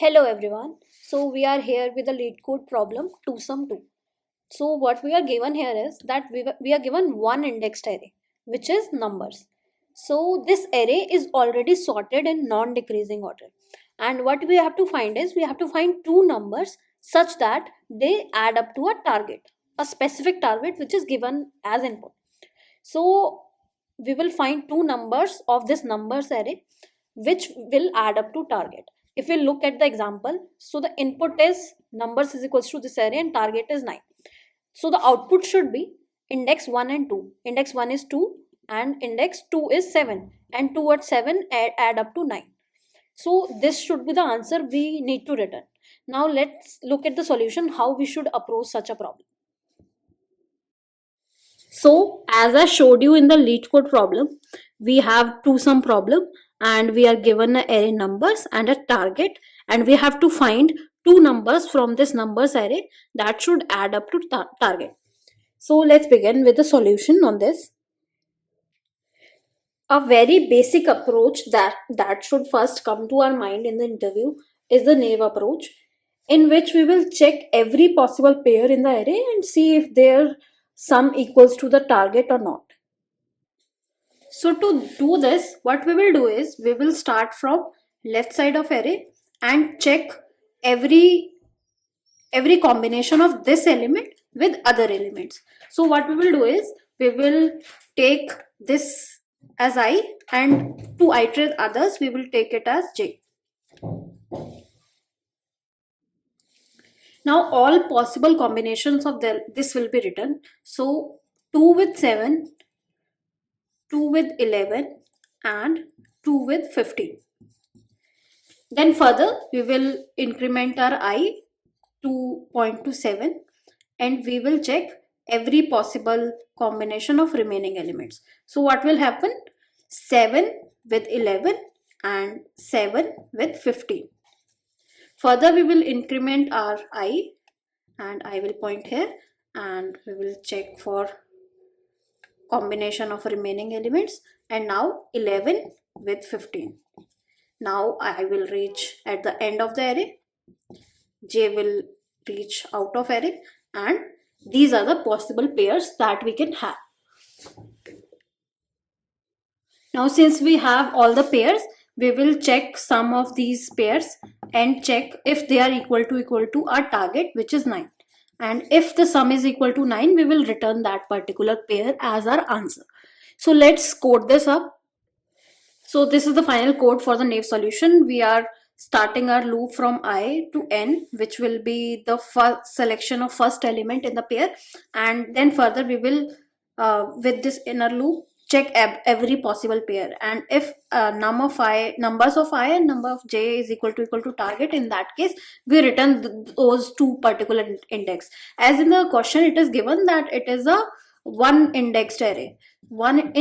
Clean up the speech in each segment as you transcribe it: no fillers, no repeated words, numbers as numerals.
Hello everyone. So we are here with the lead code problem 2 sum 2. So what we are given here is that we are given one indexed array which is numbers. So this array is already sorted in non-decreasing order. And what we have to find is we have to find two numbers such that they add up to a target, a specific target which is given as input. So we will find two numbers of this numbers array which will add up to target. If we look at the example, so the input is numbers is equals to this array and target is 9. So the output should be index 1 and 2. Index 1 is 2 and index 2 is 7, and 2 and 7 add up to 9. So this should be the answer we need to return. Now let's look at the solution, how we should approach such a problem. So as I showed you in the lead code problem, we have two sum problem and we are given an array numbers and a target, and we have to find two numbers from this numbers array that should add up to target. So let's begin with the solution on this. A very basic approach that should first come to our mind in the interview is the naive approach, in which we will check every possible pair in the array and see if their sum equals to the target or not. So to do this, what we will do is we will start from left side of array and check every every combination of this element with other elements. So what we will do is we will take this as I, and to iterate others we will take it as j. Now all possible combinations of this will be written. So 2 with 7, 2 with 11 and 2 with 15. Then further we will increment our I to 0.27 and we will check every possible combination of remaining elements. So what will happen? 7 with 11 and 7 with 15. Further we will increment our I and I will point here and we will check for combination of remaining elements, and now 11 with 15. Now I will reach at the end of the array, j will reach out of array, and these are the possible pairs that we can have. Now since we have all the pairs, we will check some of these pairs and check if they are equal to our target, which is 9. And if the sum is equal to 9, we will return that particular pair as our answer. So let's code this up. So this is the final code for the naive solution. We are starting our loop from I to n, which will be the first selection of first element in the pair, and then further we will with this inner loop check every possible pair, and if numbers of I and number of j is equal to target, in that case we return those two particular index. As in the question it is given that it is a one indexed array. One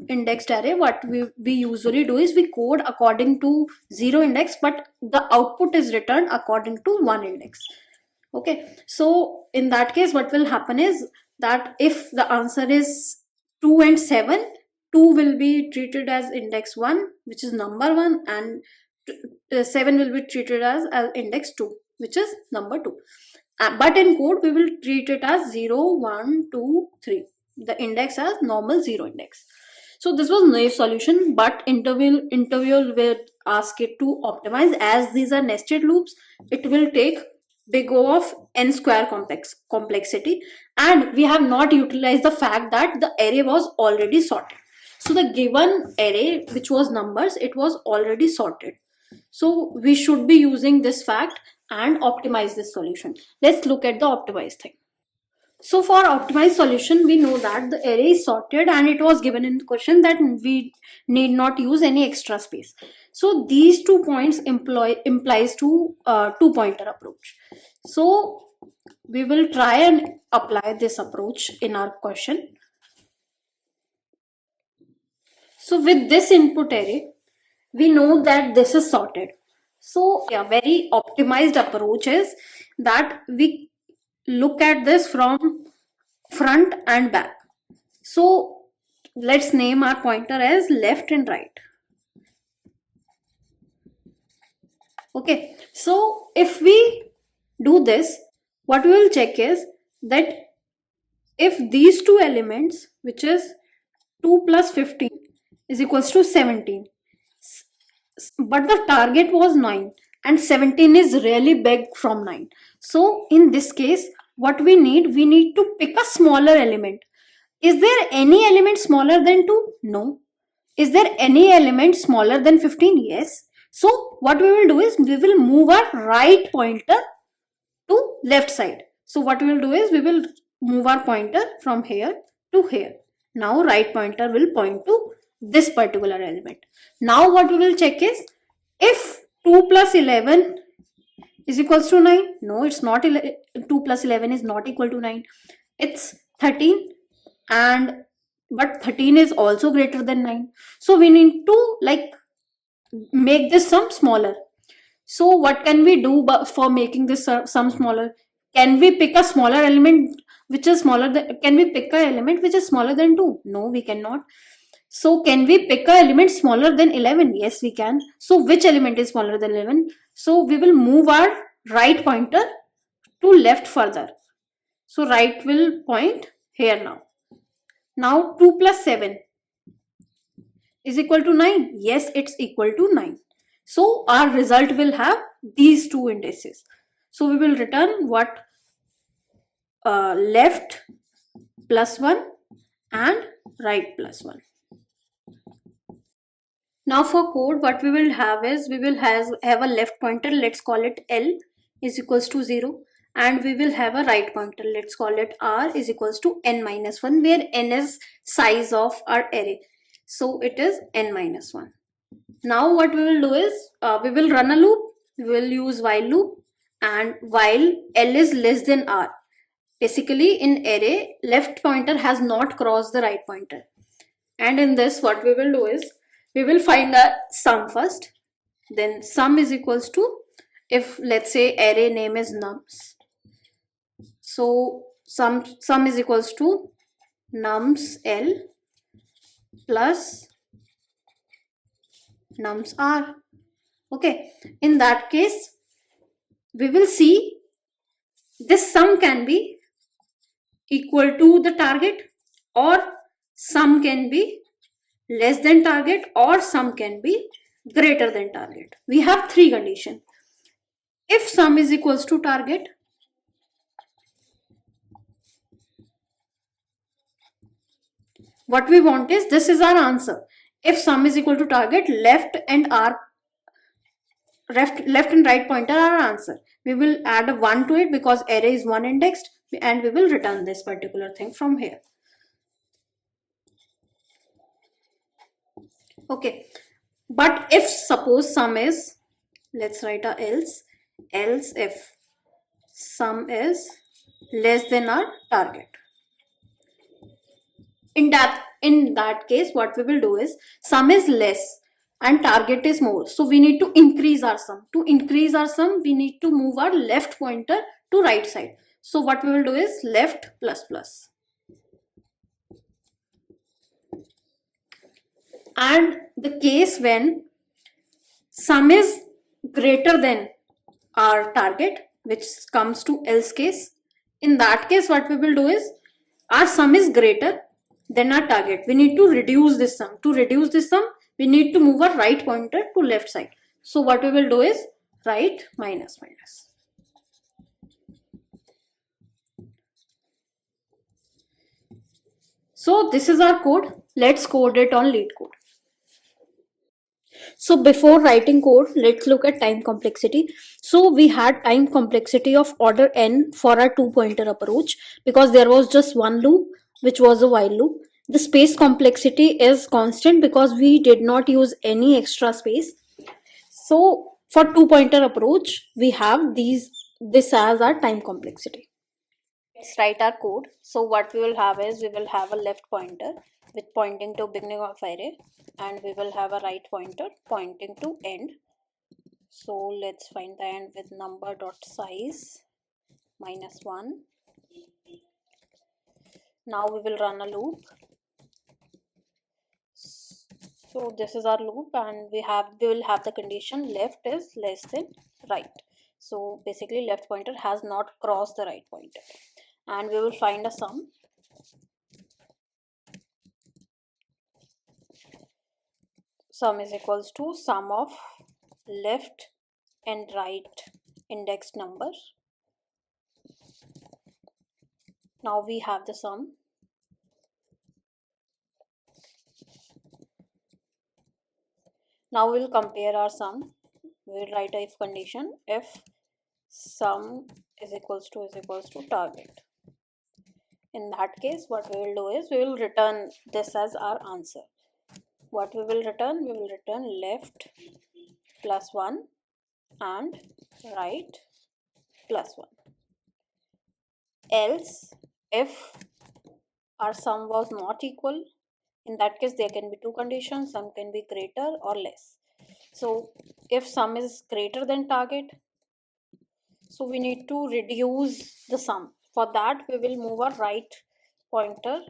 indexed array, what we usually do is we code according to 0 index, but the output is returned according to 1 index. Okay, so in that case what will happen is that if the answer is 2 and 7, 2 will be treated as index 1, which is number 1, and 7 will be treated as index 2, which is number 2. But in code we will treat it as 0, 1, 2, 3, the index as normal 0 index. So this was naive solution, but interview will ask it to optimize. As these are nested loops, it will take big O of n square complexity, and we have not utilized the fact that the array was already sorted. So the given array, which was numbers, it was already sorted. So we should be using this fact and optimize this solution. Let's look at the optimized thing. So for optimized solution, we know that the array is sorted and it was given in the question that we need not use any extra space. So these 2 points implies to two pointer approach. So we will try and apply this approach in our question. So with this input array, we know that this is sorted. So a very optimized approach is that we look at this from front and back. So let's name our pointer as left and right. Okay, so if we do this, what we will check is that if these two elements, which is 2 plus 15 is equals to 17, but the target was 9 and 17 is really big from 9. So in this case, what we need to pick a smaller element. Is there any element smaller than 2? No. Is there any element smaller than 15? Yes. So what we will do is we will move our right pointer to left side. So what we will do is we will move our pointer from here to here. Now right pointer will point to this particular element. Now what we will check is if 2 plus 11 is equals to 9. No, it's not. 2 plus 11 is not equal to 9. It's 13, and but 13 is also greater than 9. So we need to like make this sum smaller. So what can we do for making this sum smaller? Can we pick a smaller element which is smaller than, can we pick a element which is smaller than 2? No, we cannot. So can we pick a element smaller than 11? Yes, we can. So which element is smaller than 11? So we will move our right pointer to left further. So right will point here now. Now 2 plus 7 is equal to 9. Yes, it's equal to 9. So our result will have these two indices. So we will return what? Left plus 1 and right plus 1. Now for code, what we will have is we will have a left pointer, let's call it L is equals to 0, and we will have a right pointer, let's call it R is equals to n minus 1, where n is size of our array. So it is n minus 1. Now what we will do is we will run a loop, we will use while loop, and while L is less than R. Basically in array, left pointer has not crossed the right pointer. And in this, what we will do is we will find the sum first. Then sum is equals to, if let's say array name is nums, so sum is equals to nums L plus nums R. Okay, in that case we will see this sum can be equal to the target, or sum can be less than target, or sum can be greater than target. We have three conditions. If sum is equals to target, what we want is, this is our answer. If sum is equal to target, left and right pointer are our answer. We will add a 1 to it because array is 1 indexed, and we will return this particular thing from here. Okay, but if suppose sum is, let's write a else if sum is less than our target, in that case what we will do is, sum is less and target is more, so we need to increase our sum. To increase our sum, we need to move our left pointer to right side. So what we will do is left plus plus, and the case when sum is greater than our target, which comes to else case, in that case what we will do is, our sum is greater than our target, we need to reduce this sum. To reduce this sum, we need to move our right pointer to left side. So what we will do is right minus minus. So this is our code. Let's code it on LeetCode. So before writing code, let's look at time complexity. So we had time complexity of order n for our two pointer approach, because there was just one loop, which was a while loop. The space complexity is constant because we did not use any extra space. So for two pointer approach, we have this as our time complexity. Let's write our code. So what we will have is, we will have a left pointer with pointing to beginning of array, and we will have a right pointer pointing to end. So let's find the end with number dot size -1. Now we will run a loop. So this is our loop, and we will have the condition left is less than right. So basically left pointer has not crossed the right pointer, and we will find a sum. Sum is equals to sum of left and right index number. Now we have the sum. Now we will compare our sum. We will write a if condition if sum is equals to target. In that case, what we will do is we will return this as our answer. What we will return? We will return left plus 1 and right plus 1. Else, if our sum was not equal, in that case there can be two conditions. Sum can be greater or less. So if sum is greater than target, so we need to reduce the sum. For that, we will move our right pointer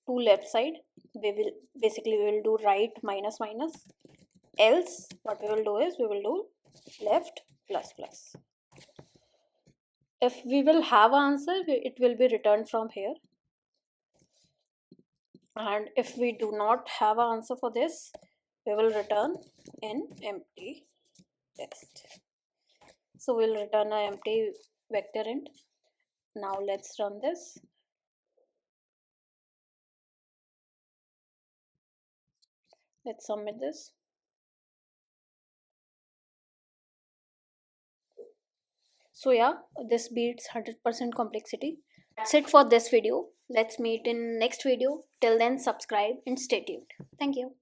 to left side. We will do right minus minus. Else what we will do is we will do left plus plus. If we will have an answer, it will be returned from here. And if we do not have an answer for this, we will return an empty text. So we'll return an empty vector int. Now let's run this. Let's submit this. So yeah, this beats 100% complexity. That's it for this video. Let's meet in next video. Till then, subscribe and stay tuned. Thank you.